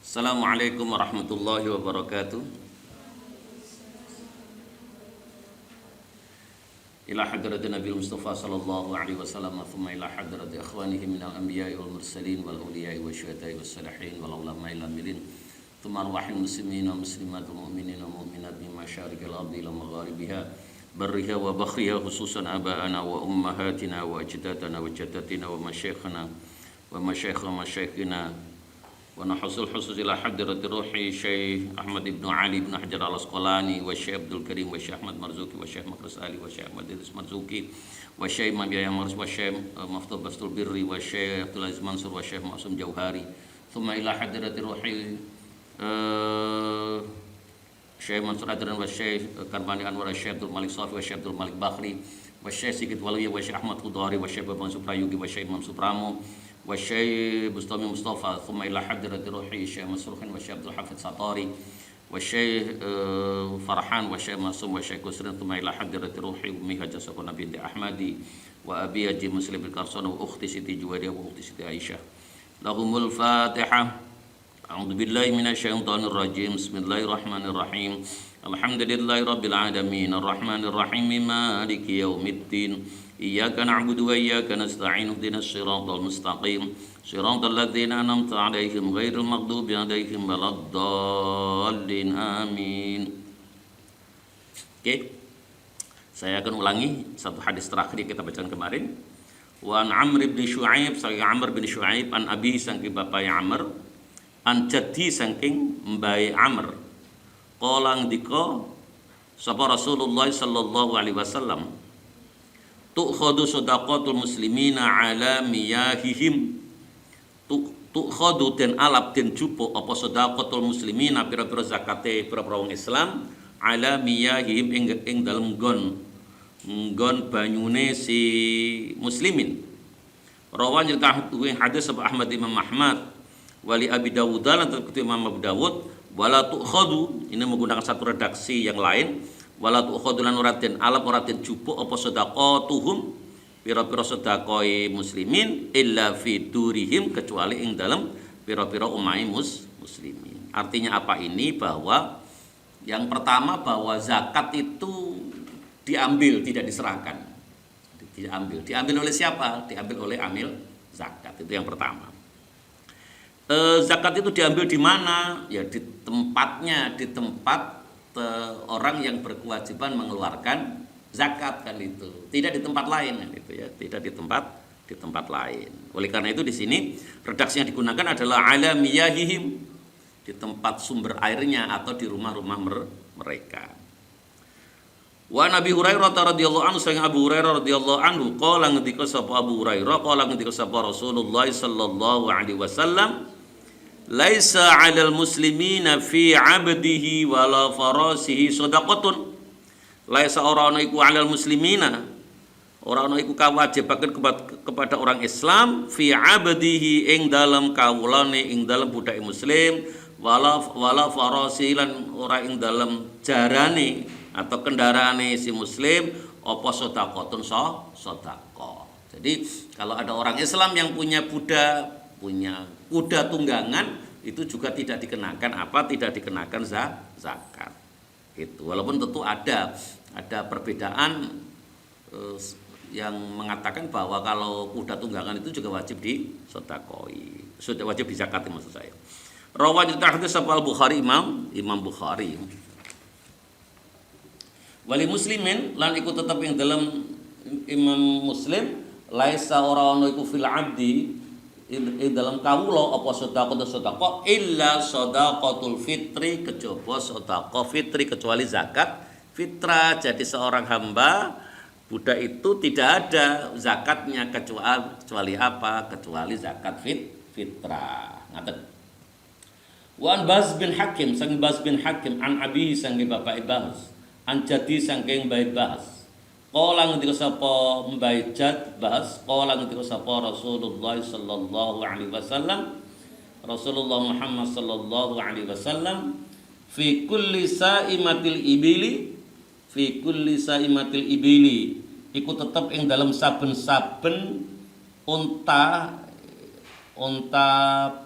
Assalamualaikum warahmatullahi wabarakatuh. Ila hadratin Nabi Mustafa sallallahu alaihi wasallam, thumma ila hadrati akhwanihi minal anbiya'i wal mursalin wal awliya'i wasyuhada'i was salihin wal ulama'i lamilin, thumma arwahil muslimin wa muslimat wal mu'minin wa mu'minat min masyarikil ardi ila magharibiha barriha wa bakhriha, khususan aba'ana wa ummahatina wa ajdadana wa jaddatina wa masyayikhana wa masyayikhina wa nahusul husus ila hadrati ruhi Syekh Ahmad ibn Ali ibn Hajar al-Asqalani wa Syekh Abdul Karim wa Syekh Ahmad Marzuki wa Syekh Makras Ali wa Syekh Ahmad Idris Marzuki wa Syekh Imam Yahya Mars wa Syekh Maftuh Bastul Birri wa Syekh Abdul Aziz Mansur wa Syekh Ma'sum Jauhari, thumma ila hadrati ruhi Syekh Mansur Adran wa Syekh Karbani Anwar wa Syekh Abdul Malik Safi wa Syekh Abdul Malik Bakhri wa Syekh Sigit Waluya wa Syekh Ahmad Khudari wa Syekh Babang Suprayugi wa Syekh Imam Supramo wa Syekh Bustami Mustafa, thumma ila hadrati ruhi Syekh Masruhin wa Syekh Abdul Hafidz Satari wa Syekh Farhan wa Syekh Masum wa Syekh Kusrin, thumma ila hadrati ruhi Ummi Hajjah Sakuna binti Ahmadi wa Abi Haji Muslim bin Karsana wa ukhti Siti Juwairiyah wa ukhti Siti Aisyah. Lahumul Fatihah. A'udzu billahi minasyaitonir rajim. Bismillahirrahmanirrahim. Alhamdulillahi rabbil alamin, arrahmanir rahim, maliki yaumiddin. Iyyaka na'budu wa iyyaka nasta'in, ihdinas siratal mustaqim, siratal ladzina an'amta 'alaihim ghairil maghdubi 'alaihim waladdallin. Amin. Oke. Saya akan ulangi satu hadis terakhir yang kita bacakan kemarin. Wa an Amr bin Syu'aib, saking Amr bin Syu'aib, an Abi saking bapak Amr, an jaddi saking mbae Amr. Qala ndika sapa Rasulullah sallallahu alaihi wasallam, tu'khadu shadaqatul muslimina ala miyahihim, tu'khadu den alap den jupuk apa shadaqatul muslimina pira-pira zakate pira-pira wong Islam ala miyahihim ing dalem nggon banyune si muslimin. Rawan nyeritakan hadis sapa Ahmad Imam Ahmad wali Abi Dawud lan Imam Abu Dawud, wala tu'khadu, ini menggunakan satu redaksi yang lain, wala tu'khadu lan ora den alap ora den jupuk apa sedaqatuhum pira-pira sedaqai muslimin illa fi durihim, kecuali ing dalam pira-pira umai muslimin. Artinya apa ini? Bahwa yang pertama, bahwa zakat itu diambil, tidak diserahkan. Diambil oleh siapa? Diambil oleh amil zakat. Itu yang pertama. Zakat itu diambil di mana? Ya di tempatnya, di tempat orang yang berkewajiban mengeluarkan zakat kan itu. Tidak di tempat lain kan itu ya, tidak di tempat lain. Oleh karena itu di sini redaksi yang digunakan adalah ala miyahihim, di tempat sumber airnya atau di rumah-rumah mereka. Wa Nabi Hurairah radhiyallahu anhu, sang Abu Hurairah radhiyallahu anhu, qala ngendika sapa Abu Hurairah, qala ngendika sapa Rasulullah sallallahu alaihi wasallam, laisa 'alal muslimina fi 'abdihi wala farasihi shadaqatun. Laisa ora ana iku 'alal muslimina, ora ana iku kawajibaken kepada orang Islam fi 'abdihi ing dalam kawulane, ing dalam budake muslim, wala farasi lan ora ing dalam jarane atau kendaraane si muslim apa shadaqatun shadaqah. Jadi kalau ada orang Islam yang punya kuda tunggangan, itu juga tidak dikenakan apa? Tidak dikenakan zakat. Itu walaupun tentu ada perbedaan yang mengatakan bahwa kalau kuda tunggangan itu juga wajib disedekoi, sudah wajib dizakati maksud saya. Rawajul tahdits Al-Bukhari, Imam Bukhari. Wali muslimin lan iku tetep ing dalam Imam Muslim, laisa ora ana iku fil abdi ing dalam kawula apa sedekah illa shadaqatul fitri, kejaba sedekah fitri, kecuali zakat fitrah. Jadi seorang hamba budak itu tidak ada zakatnya kecuali apa? Kecuali zakat fitrah. Ngaten. Wa an Baz bin Hakim, sang Baz bin Hakim, an Abi sang bapak Baz, an Jadi saking Mbah Baz. Qala ngendika sapa Mbah Jad Baz, qala ngendika sapa Rasulullah sallallahu alaihi wasallam, Rasulullah Muhammad sallallahu alaihi wasallam, fi kulli saimatil ibili, fi kulli saimatil ibili, iku tetep ing dalam saben-saben unta unta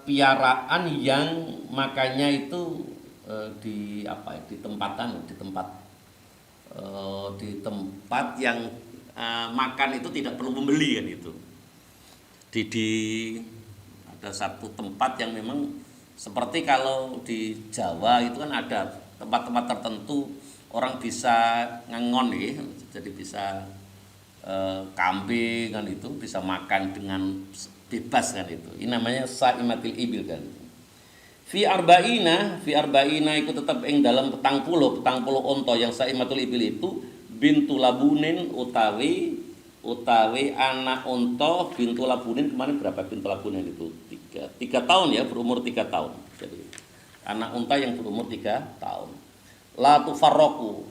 piaraan yang makannya itu di tempat yang makan itu tidak perlu membeli kan itu. Di ada satu tempat yang memang seperti kalau di Jawa itu kan ada tempat-tempat tertentu orang bisa ngengon ya, jadi bisa kambing kan itu bisa makan dengan bebas kan itu. Ini namanya saimatil ibil kan. Fi arba'ina itu tetap ing dalam petang puluh onto yang saimatul ibil itu bintu labunin utawi anak onto bintu labunin. Kemarin berapa bintu labunin itu? 3 tahun ya, berumur 3 tahun. Jadi anak unta yang berumur 3 tahun. La tufarraqu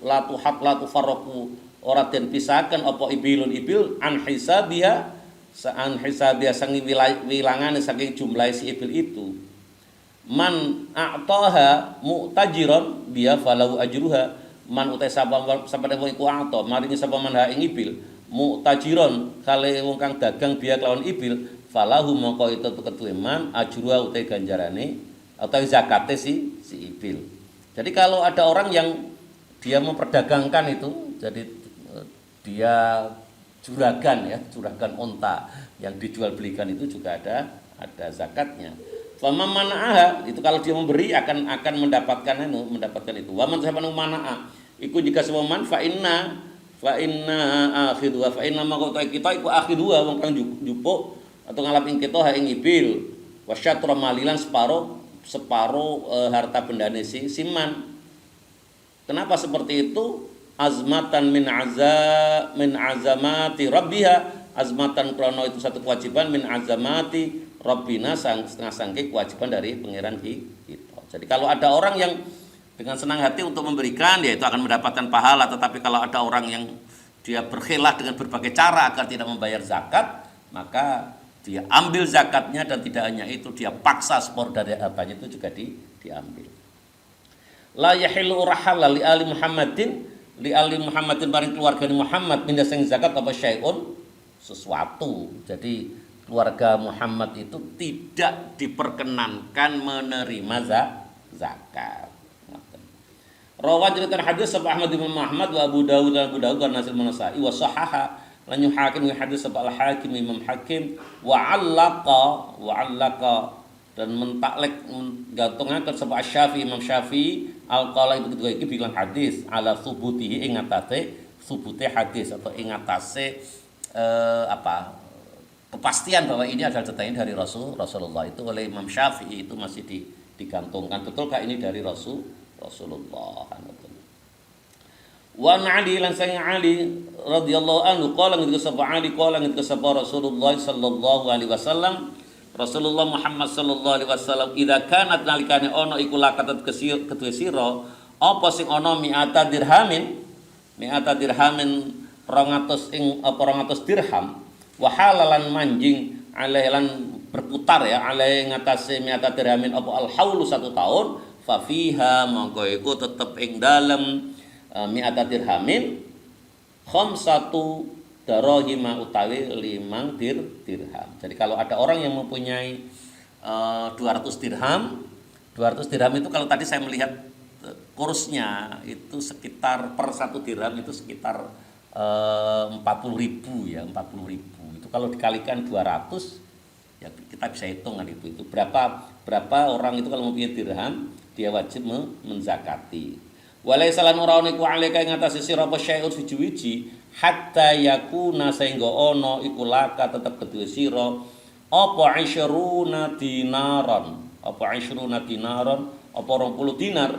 ora den pisahaken apa ibil an hisabiha sangi wilangane saking jumlah si ibil itu. Man a'taha mu'tajiran biya falahu ajruha. Man utai sapa wong iku a'ta maringi sapa man ha ing ibil mu'tajiran kale wong kang dagang biya kelawan ibil falahu mongko itu ketuwe man ajruha utai ganjarane atau zakate si ibil. Jadi kalau ada orang yang dia memperdagangkan itu, jadi dia juragan unta yang dijual belikan itu juga ada zakatnya. Faman mana'aha itu kalau dia memberi akan mendapatkan itu. Wa man sabana mana'a iku jika semua man fa inna akhidhu fa inna maka kita iku akhidhu wong kang jupuk atau ngalap ing kita ha ing ibil wa syatra malilan separuh harta bendane si siman. Kenapa seperti itu? Azmatan min azamati rabbiha, azmatan krono itu satu kewajiban min azamati rabbina setengah sangke kewajiban dari pangeran kita. Jadi kalau ada orang yang dengan senang hati untuk memberikan, ya itu akan mendapatkan pahala. Tetapi kalau ada orang yang dia berkhilah dengan berbagai cara agar tidak membayar zakat, maka dia ambil zakatnya, dan tidak hanya itu dia paksa separuh dari hartanya itu juga diambil. La yahilu rahala li ali Muhammadin paring keluarga Muhammad minda sing zakat apa syai'un sesuatu. Jadi keluarga Muhammad itu tidak diperkenankan menerima zakat. Rawan cerita hadis sapa Ahmad bin Muhammad wa Abu Dawud wa Nasir Manasai wa sahaha lan yuhakim hadis sapa al-Hakim Imam Hakim wa 'allaqa dan mentaklek gantungaken sapa Syafi'i Imam Syafi'i al-qala itu kedua iki bilang hadis ala subutihi ing atase subute hadis atau ing atase kepastian bahwa ini adalah datangnya dari Rasulullah itu oleh Imam Syafi'i itu masih digantungkan. Betulkah ini dari Rasulullah? Wa Ali lan sang Ali radhiyallahu anhu qala ngetika sapa Ali qala ngetika sapa Rasulullah sallallahu alaihi wasallam Rasulullah Muhammad sallallahu alaihi wasallam idza kanat nalikane ono iku lakatat kedue sira apa sing ono mi'ata dirhamin 200 dirham wa halalan manjing alailan berputar ya alai ngatasi mi'ata dirhamin apa al haulu 1 tahun fa fiha mongko iku tetep ing dalem mi'ata dirhamin khamsatu darahima utawi 5 dirham. Jadi kalau ada orang yang mempunyai 200 dirham itu kalau tadi saya melihat kursnya itu sekitar per 1 dirham itu sekitar 40.000 ya, 40.000. Itu kalau dikalikan 200 ya kita bisa hitung kan itu berapa orang itu kalau mempunyai dirham dia wajib menzakati. Walaysa lan ora ono iku alika ing atase sira apa syai'un suci-wiji hatta yakuna sehingga ono iku laka tetep kedue sira apa 20 dinaron apa 20 dinaron apa 20 dinar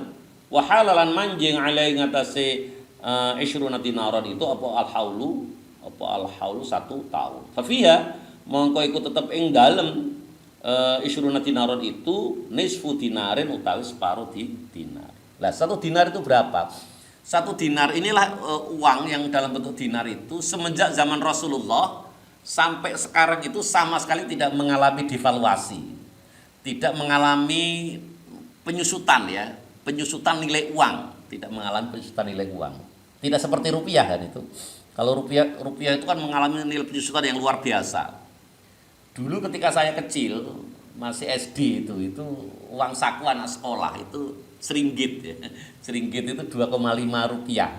wa halalan manjing alai ing atase 20 dinaron itu apa al haulu 1 tahun. Fa fiha mongko iku tetep ing dalem 20 dinaron itu nisfu dinarin utawi separuh dinar. Lah 1 dinar itu berapa? 1 dinar inilah uang yang dalam bentuk dinar itu semenjak zaman Rasulullah sampai sekarang itu sama sekali tidak mengalami devaluasi. Tidak mengalami penyusutan ya, penyusutan nilai uang, tidak mengalami penyusutan nilai uang. Tidak seperti rupiah kan itu. Kalau rupiah itu kan mengalami nilai penyusutan yang luar biasa. Dulu ketika saya kecil, masih SD itu uang saku anak sekolah itu seringgit ya. Seringgit itu 2,5 rupiah.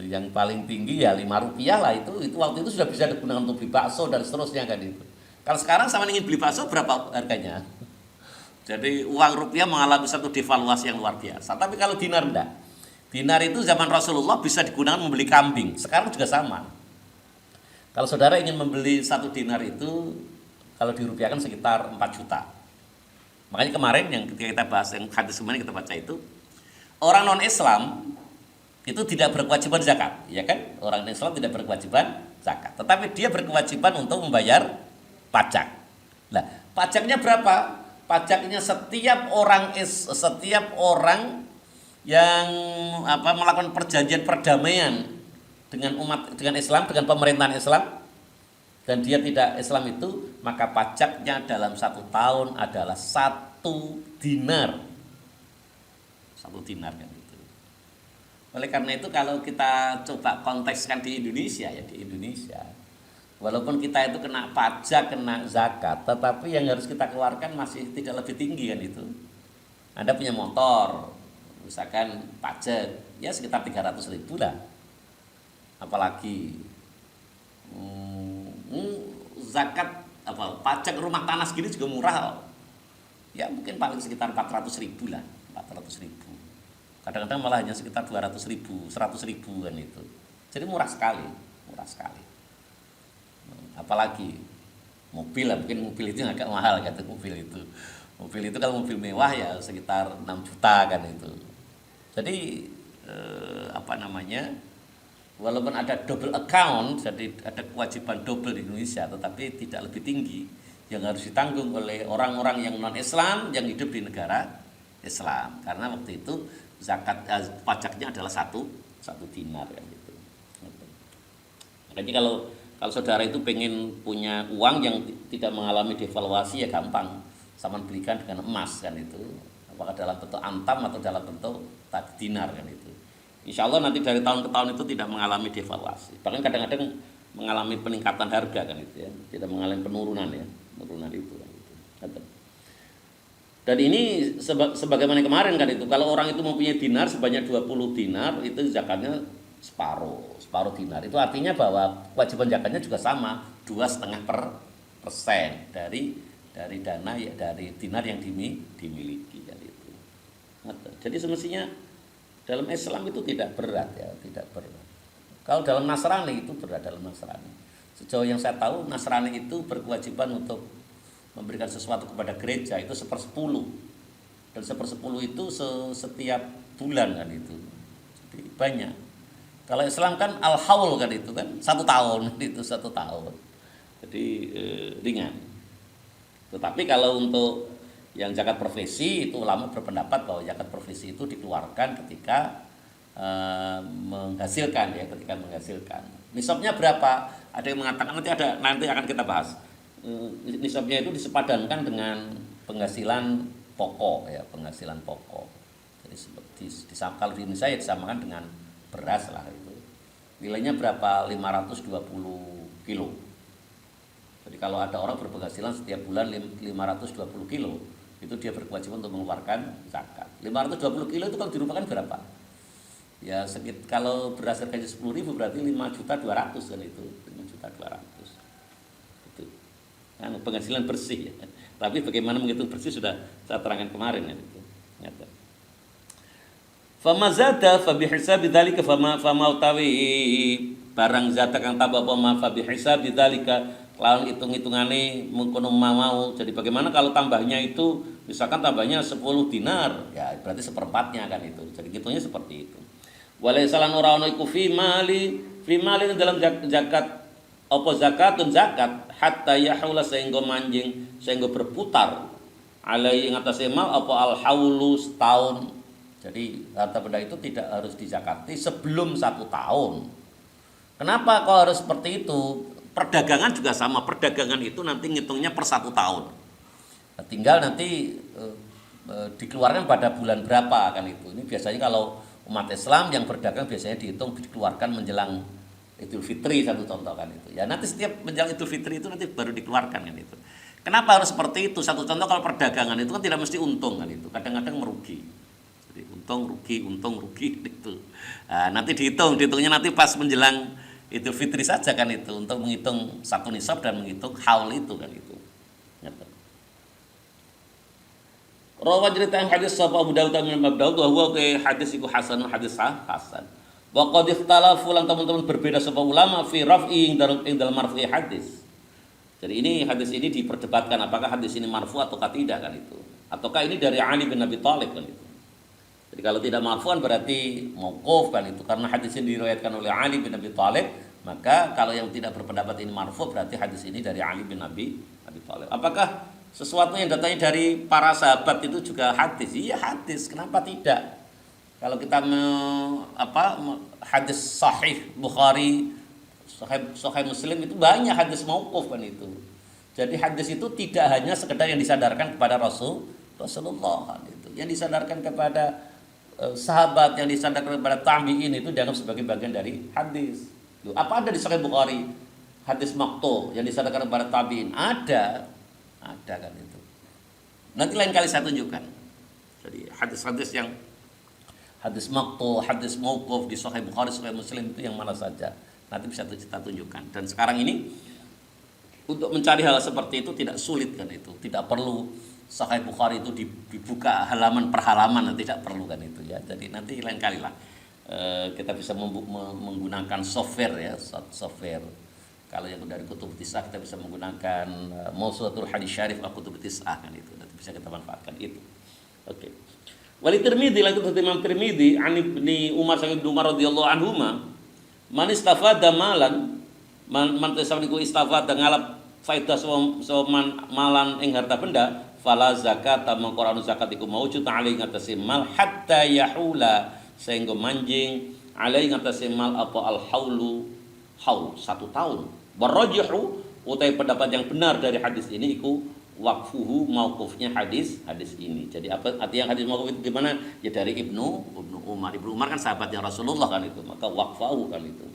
Yang paling tinggi ya 5 rupiah lah itu waktu itu sudah bisa digunakan untuk beli bakso dan seterusnya kan itu. Kalau sekarang sama ingin beli bakso berapa harganya? Jadi uang rupiah mengalami satu devaluasi yang luar biasa. Tapi kalau dinar enggak. Dinar itu zaman Rasulullah bisa digunakan membeli kambing. Sekarang juga sama. Kalau saudara ingin membeli 1 dinar itu kalau dirupiahkan sekitar 4 juta. Makanya kemarin yang ketika kita bahas yang hadis kemarin kita baca itu, orang non Islam itu tidak berkewajiban zakat, ya kan? Orang non Islam tidak berkewajiban zakat, tetapi dia berkewajiban untuk membayar pajak. Nah, pajaknya berapa? Pajaknya setiap orang yang melakukan perjanjian perdamaian dengan Islam, dengan pemerintahan Islam, dan dia tidak Islam itu, maka pajaknya dalam 1 tahun adalah 1 dinar. 1 dinar kan itu. Oleh karena itu kalau kita coba kontekskan di Indonesia, walaupun kita itu kena pajak, kena zakat, tetapi yang harus kita keluarkan masih tidak lebih tinggi kan itu. Anda punya motor, misalkan pajak, ya sekitar 300.000 lah. Apalagi zakat pajak rumah tanah segini juga murah. Ya mungkin paling sekitar 400.000 lah, 400.000. Kadang-kadang malah hanya sekitar 200.000, 100.000 kan itu. Jadi murah sekali. Apalagi mobil lah, mungkin mobil itu agak mahal kata mobil itu. Mobil itu kalau mobil mewah ya sekitar 6 juta kan itu. Jadi walaupun ada double account, jadi ada kewajiban double di Indonesia, tetapi tidak lebih tinggi yang harus ditanggung oleh orang-orang yang non Islam yang hidup di negara Islam, karena waktu itu zakat pajaknya adalah 1 dinar kan gitu. Jadi kalau saudara itu pengen punya uang yang tidak mengalami devaluasi ya gampang, sama belikan dengan emas kan itu, apakah dalam bentuk antam atau dalam bentuk dinar kan itu. Insya Allah nanti dari tahun ke tahun itu tidak mengalami devaluasi, bahkan kadang-kadang mengalami peningkatan harga kan itu ya, tidak mengalami penurunan itu kan itu. Dan ini sebagaimana kemarin kan itu, kalau orang itu mempunyai dinar sebanyak 20 dinar itu zakatnya separuh dinar. Itu artinya bahwa kewajiban zakatnya juga sama, 2,5% dari dana ya, dari dinar yang dimiliki kan itu. Jadi semestinya dalam Islam itu tidak berat ya, tidak berat. Kalau dalam Nasrani itu berat, dalam Nasrani. Sejauh yang saya tahu Nasrani itu berkewajiban untuk memberikan sesuatu kepada gereja itu 1/10. Dan 1/10 itu setiap bulan kan itu. Jadi banyak. Kalau Islam kan al-haul kan itu kan 1 tahun itu 1 tahun. Jadi ringan. Tetapi kalau untuk yang zakat profesi itu ulama berpendapat bahwa zakat profesi itu dikeluarkan ketika menghasilkan ya, ketika menghasilkan. Nisabnya berapa? Ada yang mengatakan nanti akan kita bahas. Nisabnya itu disepadankan dengan penghasilan pokok ya, penghasilan pokok. Jadi kalau di Indonesia ya disamakan dengan beras lah itu. Nilainya berapa? 520 kilo. Jadi kalau ada orang berpenghasilan setiap bulan 520 kilo, itu dia berkewajiban untuk mengeluarkan zakat. 520 kilo itu kalau dirupiahkan berapa? Ya kalau beras harganya 10.000 berarti 5.200.000 kan itu, 5.200.000. Itu kan penghasilan bersih ya. Tapi bagaimana menghitung bersih sudah saya terangkan kemarin ya itu. Nyata. Fama zada fa bihisabi dzalika fama utawi barang zata kang tambah apa fa bihisabi dzalika lawan hitung-hitungane mengkono mau. Jadi bagaimana kalau tambahnya itu misalkan tambahnya 10 dinar, ya berarti 1/4-nya kan itu. Jadi hitungnya seperti itu. Walaisalan ora ono iku fi mali dalam zakat apa zakatun zakat hatta yahula sehingga manjing sehingga berputar alai ing atase mal apa al haulu setahun. Jadi harta benda itu tidak harus dizakati sebelum 1 tahun. Kenapa kok harus seperti itu? Perdagangan juga sama, perdagangan itu nanti ngitungnya per 1 tahun. Nah, tinggal nanti dikeluarkan pada bulan berapa kan itu. Ini biasanya kalau umat Islam yang berdagang biasanya dihitung dikeluarkan menjelang Idul Fitri, satu contoh kan itu. Ya nanti setiap menjelang Idul Fitri itu nanti baru dikeluarkan kan itu. Kenapa harus seperti itu? Satu contoh, kalau perdagangan itu kan tidak mesti untung kan itu, kadang-kadang merugi. Jadi untung rugi itu. Nah, nanti dihitungnya nanti pas menjelang Idul Fitri saja kan itu, untuk menghitung satu nisab dan menghitung haul itu kan itu. Rawa cerita yang hadis sahaba Abu Dawud dan Imam Abu Dawud bahwa hadis itu hasan, hadis hasan. Wa qad ikhtalafu lan teman-teman berbeda sahaba ulama fi raf'i dalam marfu'i hadis. Jadi hadis ini diperdebatkan apakah hadis ini marfu atau tidak kan itu. Ataukah ini dari Ali bin Abi Thalib kan itu. Jadi kalau tidak marfu'an berarti mauquf kan itu, karena hadis ini diriwayatkan oleh Ali bin Abi Thalib, maka kalau yang tidak berpendapat ini marfu berarti hadis ini dari Ali bin Abi Thalib. Apakah sesuatu yang datangnya dari para sahabat itu juga hadis? Iya hadis, kenapa tidak? Kalau kita hadis sahih Bukhari, sahih Muslim itu banyak hadis mauquf kan itu. Jadi hadis itu tidak hanya sekedar yang disandarkan kepada Rasulullah kan itu. Yang disandarkan kepada sahabat, yang disandarkan kepada tabi'in itu dianggap sebagai bagian dari hadis. Loh, apa ada di sahih Bukhari hadis maqtu yang disandarkan kepada tabi'in? Ada kan itu. Nanti lain kali saya tunjukkan. Jadi hadis-hadis yang hadis maqtu, hadis mauquf di sahih Bukhari, sahih Muslim itu yang mana saja. Nanti bisa kita tunjukkan. Dan sekarang ini untuk mencari hal seperti itu tidak sulit kan itu. Tidak perlu sahih Bukhari itu dibuka halaman per halaman, tidak perlu kan itu ya. Jadi nanti lain kali lah kita bisa menggunakan software ya, software. Kalau yang dari Kutub Tis'ah kita bisa menggunakan Mawsu'atul Hadis Syarif Kutub Tis'ah kan itu. Nanti bisa kita manfaatkan itu. Oke. Wali Tirmidzi, lagi dari Imam Tirmidzi, an Ibni Umar sang Ibnu Umar radhiyallahu anhuma, man istafada malan, man tasawniku istafada ngalap faedah soman malan ing harta benda, fala zakat mangko zakat iku maujud alai ngatasi mal hatta yahula, sehingga manjing alai ngatasi mal apa al haulu, haul 1 tahun. Warajihu utai pendapat yang benar dari hadis ini iku waqfuhu mauqufnya hadis ini. Jadi apa arti yang hadis mauquf itu gimana? Ya dari Ibnu Umar. Ibnu Umar kan sahabatnya Rasulullah kan itu, maka waqfahu kan itu.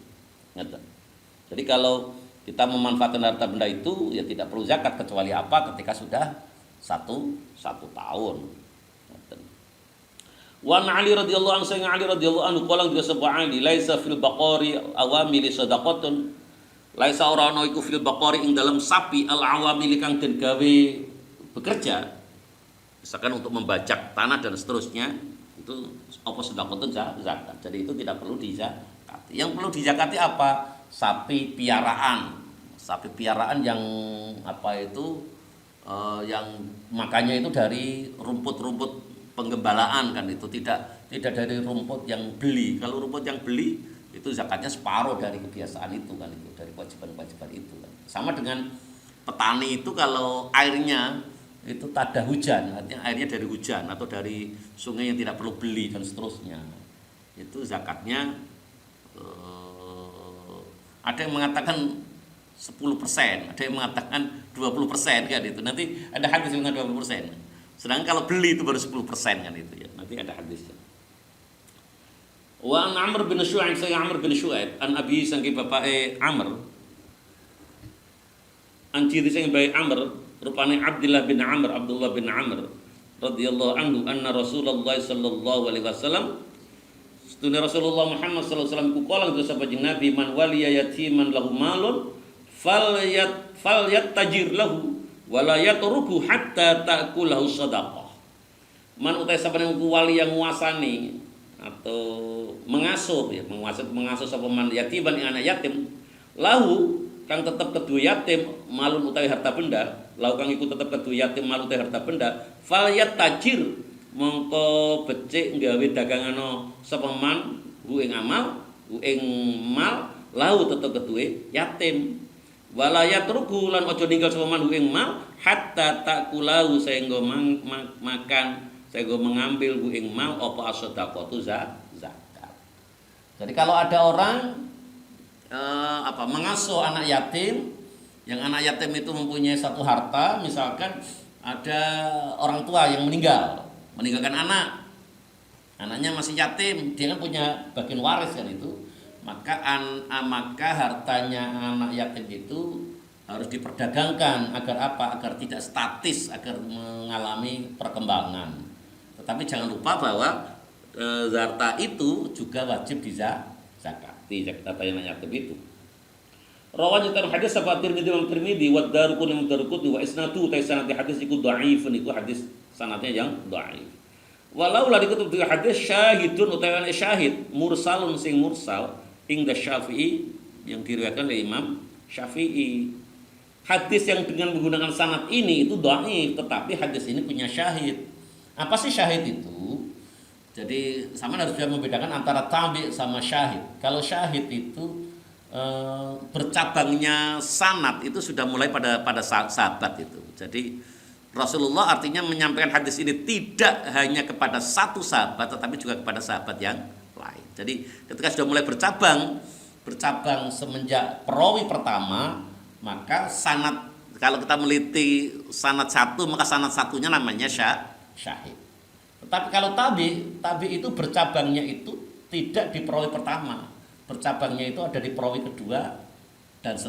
Jadi kalau kita memanfaatkan harta benda itu ya tidak perlu zakat kecuali apa? Ketika sudah satu tahun. Wa Ali radhiyallahu anhu, Ali radhiyallahu anhu qala juga sebuah Ali laisa fil baqari awamili sadaqatun, laisa ora ana iku fil baqari ing dalam sapi al awamili kang den gawe bekerja, misalkan untuk membajak tanah dan seterusnya, itu apa sedekahun zakat. Jadi itu tidak perlu dizakati. Yang perlu dizakati apa? Sapi piaraan yang yang makannya itu dari rumput-rumput penggembalaan kan itu, tidak dari rumput yang beli. Kalau rumput yang beli itu zakatnya separuh dari kebiasaan itu kan itu, dari kewajiban-kewajiban itu kan. Sama dengan petani itu kalau airnya itu tada hujan, artinya airnya dari hujan atau dari sungai yang tidak perlu beli dan seterusnya, itu zakatnya ada yang mengatakan 10%, ada yang mengatakan 20% kan itu. Nanti ada hadis yang mengatakan 20%. Sedangkan kalau beli itu baru 10% kan itu ya. Nanti ada hadisnya. Wa an Amr bin Syu'aib, saya Amr bin Syu'aib an abi sangki bapake Amr. An ciri sing bae Amr rupane Abdullah bin Amr radhiyallahu anhu anna Rasulullah sallallahu alaihi wasallam, setune Rasulullah Muhammad sallallahu alaihi wasallam ku kala sapa jeneng Nabi, man waliya yatiman lahu malun falyattajir lahu wala yatruku hatta ta'kulahu sadaqah. Man utai saben wali yang nguasani atau mengasuh sapa man yatiman ing anak yatim, lahu kang tetep kedua yatim malun utawi harta benda, lahu kang iku tetep kedua yatim malun utawi harta benda, falyattajir mongko becik gawe dagangano sapa man hu ing amal hu ing mal lahu tetep kedua yatim. Wala yatruku lan aja ninggal sapa man ing mal hatta takulahu, sehingga makan, sehingga mengambil ing mal apa as-shadaqatu zakat. Jadi kalau ada orang mengasuh anak yatim, yang anak yatim itu mempunyai satu harta, misalkan ada orang tua yang meninggalkan anaknya masih yatim, dia kan punya bagian waris kan itu. Maka hartanya anak yatim itu harus diperdagangkan agar apa? Agar tidak statis, agar mengalami perkembangan. Tetapi jangan lupa bahwa harta itu juga wajib dizakati. Kata yang nanya begitu. Rawan tentang hadis sahabat Tirmidzi wa Tirmidzi wa Daruqutni wa isnadu ta sanad hadis iku dhaifun, iku hadis sanadnya yang dhaif. Walau la dikutub di hadis syahidun utawa syahid mursalun sing mursal ing Syafi'i yang diriwayatkan oleh Imam Syafi'i. Hadis yang dengan menggunakan sanad ini itu dhaif, tetapi hadis ini punya syahid. Apa sih syahid itu? Jadi sama harus bisa membedakan antara tabi sama syahid. Kalau syahid itu bercabangnya sanad itu sudah mulai pada sahabat itu. Jadi Rasulullah artinya menyampaikan hadis ini tidak hanya kepada satu sahabat tetapi juga kepada sahabat yang lain. Jadi ketika sudah mulai bercabang semenjak perawi pertama, maka sanad, kalau kita meliti sanad satu maka sanad satunya namanya syahid. Tetapi kalau tabi itu bercabangnya itu tidak di perawi pertama, bercabangnya itu ada di perawi kedua dan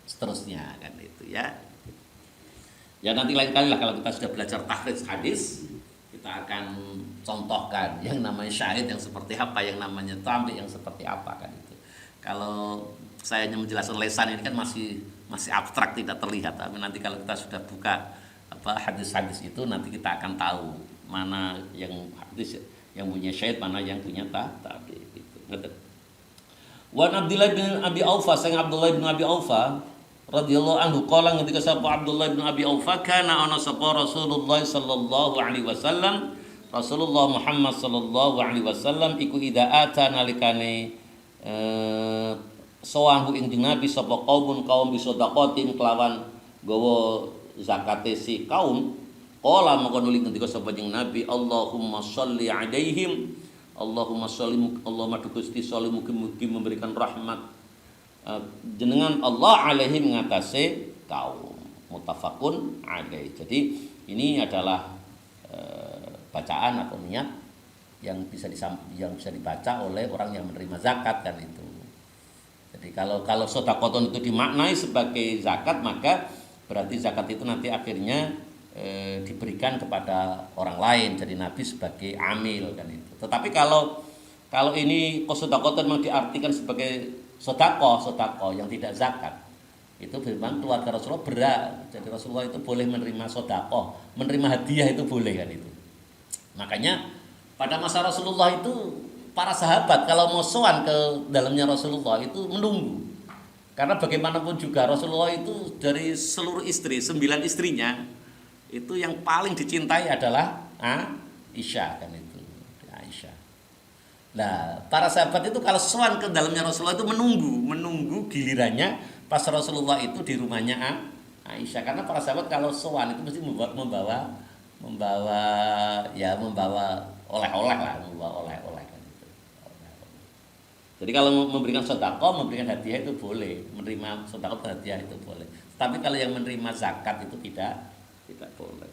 seterusnya kan itu ya. Ya nanti lain kali lah kalau kita sudah belajar takhrij hadis, kita akan contohkan yang namanya syahid yang seperti apa, yang namanya tabi yang seperti apa kan itu. Kalau saya hanya menjelaskan lesan ini kan masih abstrak, tidak terlihat. Tapi nanti kalau kita sudah buka hadis-hadis itu, nanti kita akan tahu mana yang hadis yang punya syahid, mana yang punya tabi gitu. Wa Abdullah bin Abi Aufa, sang Abdullah bin Abi Aufa radhiyallahu anhu qala ketika sapa Abdullah bin Abi Aufa kana ana sapa Rasulullah sallallahu alaihi wasallam, Rasulullah Muhammad sallallahu alaihi wasallam iku idza ata nalikane sowan ing Nabi sapa kaum bisedaqatin kelawan gawa zakate si kaum, qala maka nuli ketika sapa Nabi Allahumma sholli alaihim, Allahumma sholli, Allahumma Gusti sholli mugi memberikan rahmat jenengan Allah alaihim mengatasi kaum, muttafaqun alaih. Jadi ini adalah bacaan atau niat yang bisa dibaca oleh orang yang menerima zakat kan itu. Jadi kalau sedekah itu dimaknai sebagai zakat, maka berarti zakat itu nanti akhirnya diberikan kepada orang lain, jadi Nabi sebagai amil kan itu. Tetapi kalau ini sedekah memang diartikan sebagai sedekah yang tidak zakat, itu memang keluarga Rasulullah berat. Jadi Rasulullah itu boleh menerima sedekah, menerima hadiah itu boleh kan itu. Makanya pada masa Rasulullah itu para sahabat kalau mau sowan ke dalamnya Rasulullah itu menunggu. Karena bagaimanapun juga Rasulullah itu dari seluruh istri, 9 istrinya, itu yang paling dicintai adalah Aisyah kan itu. Aisyah. Nah, para sahabat itu kalau sowan ke dalamnya Rasulullah itu menunggu gilirannya pas Rasulullah itu di rumahnya Aisyah. Karena para sahabat kalau sowan itu mesti membawa oleh-oleh lah, membawa oleh-oleh kan itu. Jadi kalau memberikan sedekah, memberikan hadiah itu boleh, menerima sedekah dan hadiah itu boleh. Tapi kalau yang menerima zakat itu tidak boleh.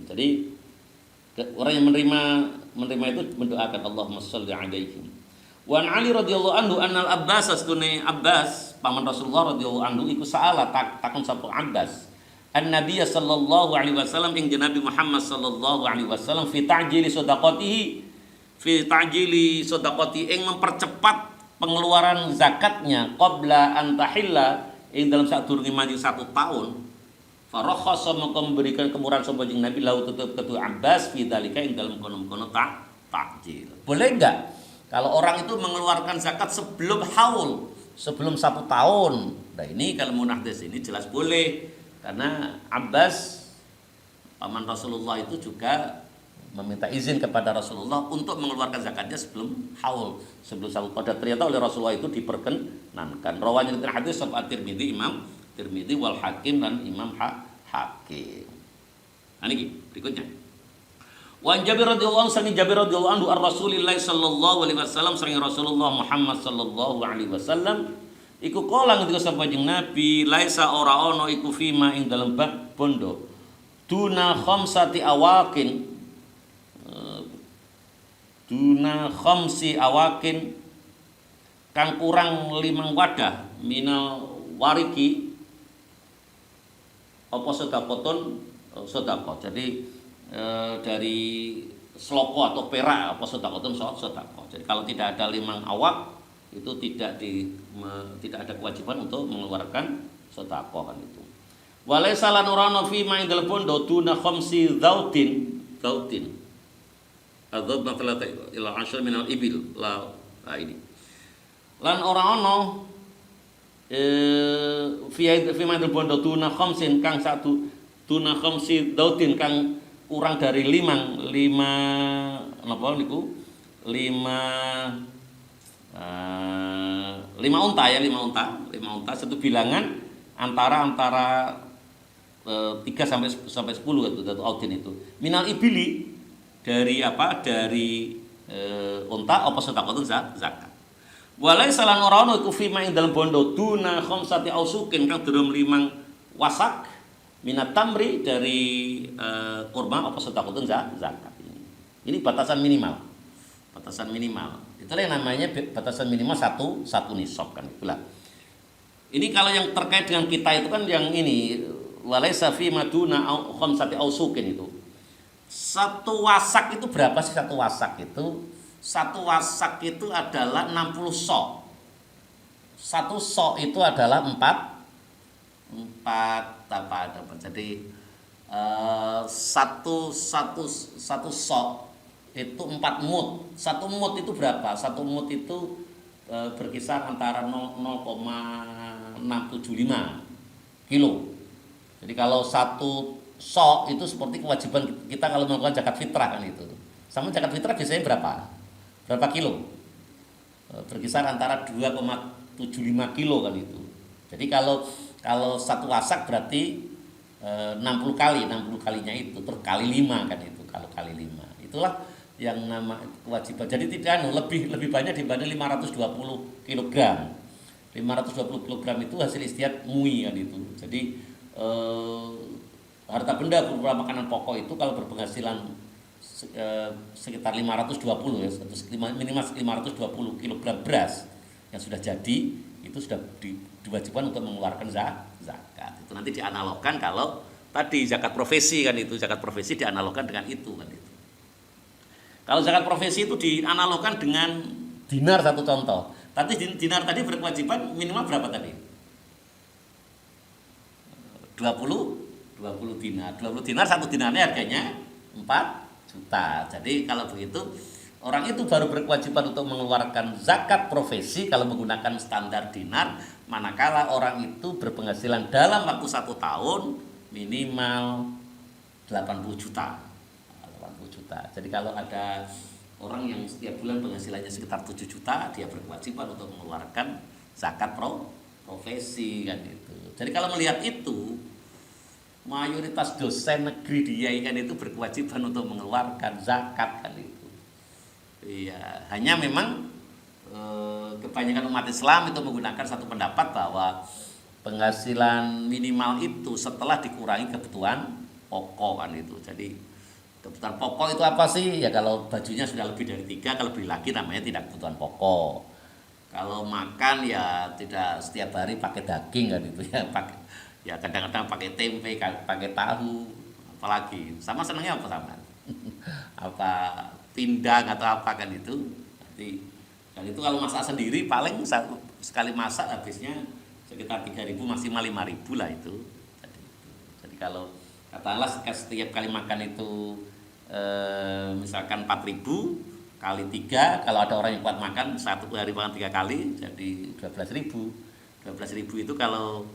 Jadi orang yang menerima itu mendoakan Allahumma sholli alaihim. Wa Ali radhiyallahu anhu annal Abbas astune Abbas paman Rasulullah radhiyallahu anhu iku saala takon sapa Abbas an-nabiy sallallahu alaihi wasallam ing Nabi Muhammad sallallahu alaihi wasallam fi ta'jili sadaqati ing mempercepat pengeluaran zakatnya qabla an tahilla ing dalam sadurunge manjing 1 tahun. Farakhasa maka memberikan kemurahan sapa Nabi lau tetep ketu Abbas fi dzalika ing dalam kono-kono takjil. Boleh enggak kalau orang itu mengeluarkan zakat sebelum haul, sebelum 1 tahun? Nah ini kalau munahdis ini jelas boleh, karena Abbas paman Rasulullah itu juga meminta izin kepada Rasulullah untuk mengeluarkan zakatnya sebelum haul, sebelum 1 tahun. Ternyata oleh Rasulullah itu diperkenankan. Rawanya dari hadis sahih Tirmidzi, Imam Tirmidzi wal Hakim dan Imam Hakim. Nah ini berikutnya. Wa Jabir radhiyallahu anhu, Jabir radhiyallahu anhu ar-Rasulillah sallallahu alaihi wasallam, sang Rasulullah Muhammad sallallahu alaihi wasallam iku kala ngendika sapa Nabi, laisa ora ono iku fima ing dalem bab bondo duna khamsati awakin, duna khamsi awakin kang kurang 5 wadah minal wariki apa sedekahun sedekah. Jadi dari seloko atau perak apa sedekahun sedekah. Jadi kalau tidak ada 5 awak itu tidak ada kewajiban untuk mengeluarkan sedekah kan itu. Walaysa lan ora ana fi ma indal bondo tuna khamsi dzautin adzab mathalata ila 10 min al ibil la ini lan ora ana fi ma indal bondo tuna khamsin kang satu tuna khamsi dzautin kang kurang dari 5 napa niku 5 unta ya 5 unta satu bilangan antara 3 sampai 10 itu audin itu. Minal ibili dari apa? Dari unta apa sedekah zakat. Walai salan ora ono iku fi ma ing dalem bondo tuna khamsati ausukin kang durung 5 wasak minat tamri dari kurma apa sedekah zakat ini. Ini batasan minimal. Batasan minimal. Itulah yang namanya batasan minimal satu nisab kan itulah. Ini kalau yang terkait dengan kita itu kan yang ini walaysa fi maduna khamsati ausukin itu. Satu wasak itu berapa sih satu wasak itu? Satu wasak itu adalah 60 sok. Satu sok itu adalah 4 apa. Jadi satu sok itu 4 mut. Satu mut itu berapa? Satu mut itu berkisar antara 0,675 kilo. Jadi kalau satu sok itu seperti kewajiban kita kalau melakukan zakat fitrah kan itu. Sama zakat fitrah biasanya berapa? Berapa kilo? Berkisar antara 2,75 kilo kan itu. Jadi kalau satu wasak berarti 60 kalinya itu terkali 5 kan itu kalau kali 5. Itulah yang nama kewajiban. Jadi tidak lebih banyak dibanding 520 kg. 520 kg itu hasil istiad MUI kan itu. Jadi harta benda berupa makanan pokok itu kalau berpenghasilan sekitar 520 ya, minimal 520 kg beras yang sudah jadi itu sudah diwajibkan untuk mengeluarkan zakat. Itu nanti dianalogkan kalau tadi zakat profesi kan itu, zakat profesi dianalogkan dengan itu kan itu. Kalau zakat profesi itu dianalogkan dengan dinar satu contoh. Tapi dinar tadi berkewajiban minimal berapa tadi? 20 dinar. 20 dinar satu dinarnya harganya 4 juta. Jadi kalau begitu orang itu baru berkewajiban untuk mengeluarkan zakat profesi kalau menggunakan standar dinar manakala orang itu berpenghasilan dalam waktu 1 tahun minimal 80 juta. 80 juta. Jadi kalau ada orang yang setiap bulan penghasilannya sekitar 7 juta, dia berkewajiban untuk mengeluarkan zakat profesi kan itu. Jadi kalau melihat itu, mayoritas dosen negeri di Yaikan itu berkewajiban untuk mengeluarkan zakat kan itu. Iya, hanya memang kebanyakan umat Islam itu menggunakan satu pendapat bahwa penghasilan minimal itu setelah dikurangi kebutuhan pokok kan itu. Jadi kebutuhan pokok itu apa sih? Ya kalau bajunya sudah lebih dari 3, kalau beli lagi namanya tidak kebutuhan pokok. Kalau makan ya tidak setiap hari pakai daging kan itu ya, kadang-kadang pakai tempe, pakai tahu, apalagi sama senangnya apa sama? Apa pindang atau apa kan itu. Nanti dan itu kalau masak sendiri paling sekali masak habisnya sekitar 3.000 maksimal 5.000 lah itu. Jadi kalau katakanlah setiap kali makan itu misalkan 4.000 kali 3, kalau ada orang yang kuat makan satu hari makan 3 kali jadi 12.000. 12.000 itu kalau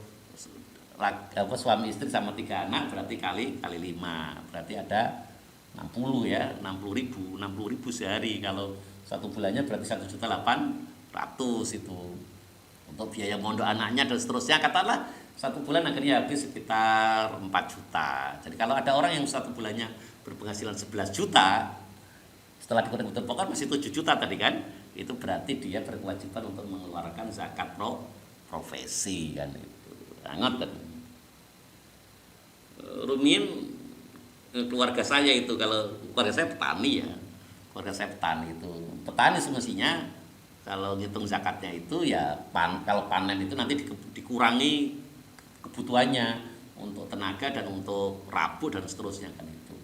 suami istri sama 3 anak berarti kali 5, berarti ada 60 ya, 60.000 sehari. Kalau satu bulannya berarti 1.800.000 itu untuk biaya mondok anaknya dan seterusnya. Katakanlah satu bulan akhirnya habis sekitar 4 juta. Jadi kalau ada orang yang satu bulannya berpenghasilan 11 juta, setelah dikurangi kebutuhan pokok masih 7 juta tadi kan, itu berarti dia berkewajiban untuk mengeluarkan zakat profesi kan itu. Angot kan. Rumin keluarga saya itu, kalau keluarga saya petani ya, keluarga saya petani itu, petani semestinya Kalau ngitung zakatnya itu ya kalau panen itu nanti dikurangi kebutuhannya untuk tenaga dan untuk rabuk dan seterusnya kan itu.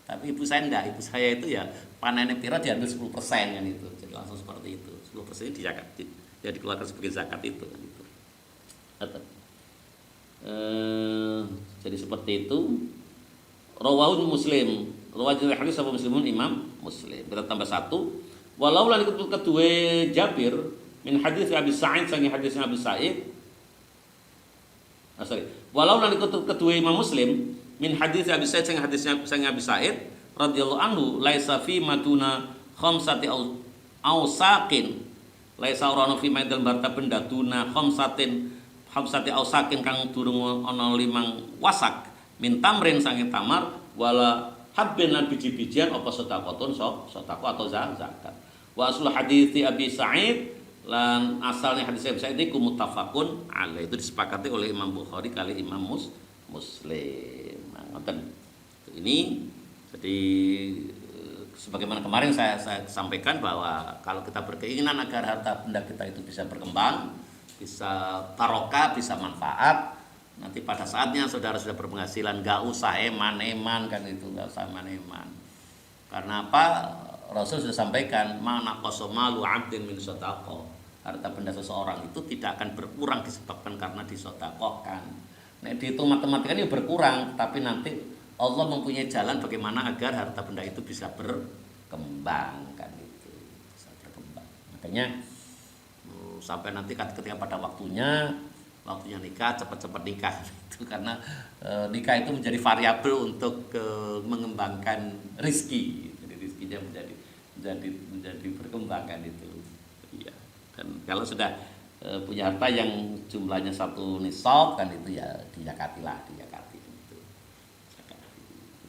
Tapi ibu saya enggak, ibu saya itu ya panennya pira diambil 10% kan itu. Jadi langsung seperti itu. 10% dizakat, ya dikeluarkan sebagai zakat itu kan itu. Jadi seperti itu. Rawahul Muslim. Rawahul hadis apa Muslimun Imam Muslim. Kita tambah satu. Walau lan kedua Jabir min hadis Abi Sa'id sangi hadisnya Abi Sa'id. Walau lan kedua Imam Muslim min hadis Abi Sa'id sangi hadisnya sangi Abi Sa'id radhiyallahu anhu laisa fi maduna khamsati ausaqin. Laisa ora fi madal barta pendatuna khamsati ausakin kang durung ana 5 wasak min tamrin sange tamar wala habbin lan biji-bijian apa sedekahun sedekah atau zakat. Wa aslu hadits Abi Sa'id lan asalnya hadis Abi Sa'id iku muttafaqun alaih, itu disepakati oleh Imam Bukhari kali Imam Muslim. Nah, ngoten. Ini jadi sebagaimana kemarin saya sampaikan bahwa kalau kita berkeinginan agar harta benda kita itu bisa berkembang, bisa barokah, bisa manfaat, nanti pada saatnya saudara sudah berpenghasilan gak usah eman kan itu, gak usah eman. Karena apa? Rasul sudah sampaikan mana qasomalu 'abdin min shadaqah. Harta benda seseorang itu tidak akan berkurang disebabkan karena disedekahkan. Nek dihitung matematika ini berkurang, tapi nanti Allah mempunyai jalan bagaimana agar harta benda itu bisa berkembang kan itu, bisa berkembang. Makanya sampai nanti ketika pada waktunya nikah cepat-cepat nikah itu karena nikah itu menjadi variabel untuk mengembangkan rizki. Jadi rizkinya menjadi berkembang kan itu. Iya. Dan kalau sudah punya harta yang jumlahnya 1 nisab kan itu ya dizakati gitu.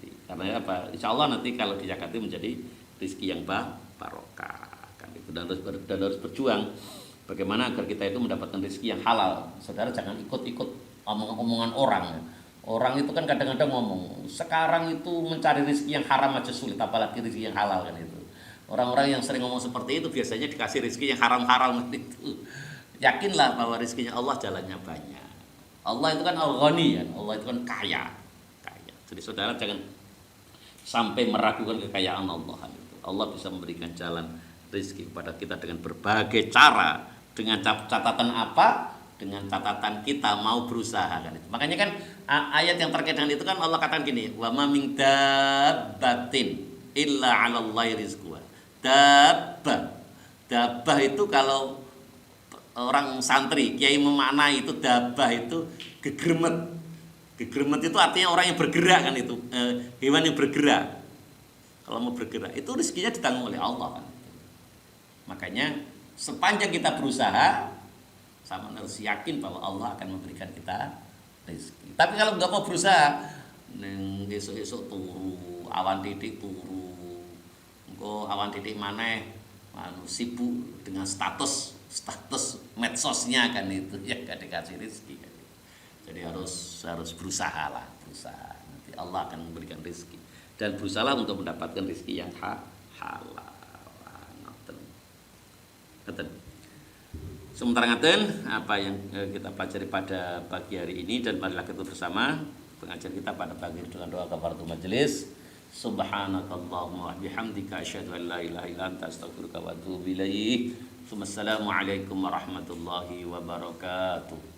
Jadi, karena apa? Insya Allah nanti kalau dizakati menjadi rizki yang barokah kan itu, dan harus berjuang bagaimana agar kita itu mendapatkan rezeki yang halal. Saudara jangan ikut-ikut omongan orang. Orang itu kan kadang-kadang ngomong, sekarang itu mencari rezeki yang haram aja sulit, apalagi rezeki yang halal kan itu. Orang-orang yang sering ngomong seperti itu biasanya dikasih rezeki yang haram-haram kan itu. Yakinlah bahwa rezekinya Allah jalannya banyak. Allah itu kan Al-Ghani kan, Allah itu kan kaya. Jadi saudara jangan sampai meragukan kekayaan Allah kan itu. Allah bisa memberikan jalan rezeki kepada kita dengan berbagai cara. Dengan catatan apa? Dengan catatan kita mau berusaha kan itu. Makanya kan ayat yang terkait dengan itu kan Allah katakan gini, wa ma min dabbatin illa 'alallahi rizquha. Dabbah itu kalau orang santri kiai memaknai itu dabbah itu gegremet. Gegremet itu artinya orang yang bergerak kan itu, hewan yang bergerak. Kalau mau bergerak itu rezekinya ditanggung oleh Allah kan. Makanya sepanjang kita berusaha, sama harus yakin bahwa Allah akan memberikan kita rezeki. Tapi kalau nggak mau berusaha, neng esok-esok turu, awan titik turu, engko awan titik maneh, sibuk dengan status medsosnya kan itu, ya gak dikasih rezeki kan. Jadi harus berusaha lah, nanti Allah akan memberikan rezeki, dan berusahalah untuk mendapatkan rezeki yang halal. Sementara ngaten apa yang kita pelajari pada pagi hari ini, dan marilah kita bersama pengajian kita pada pagi ini dengan doa kafaratul majelis. Subhanakallahumma wa bihamdika asyhadu an la ilaha illa anta astaghfiruka wa atubu ilaik. Wassalamualaikum warahmatullahi wabarakatuh.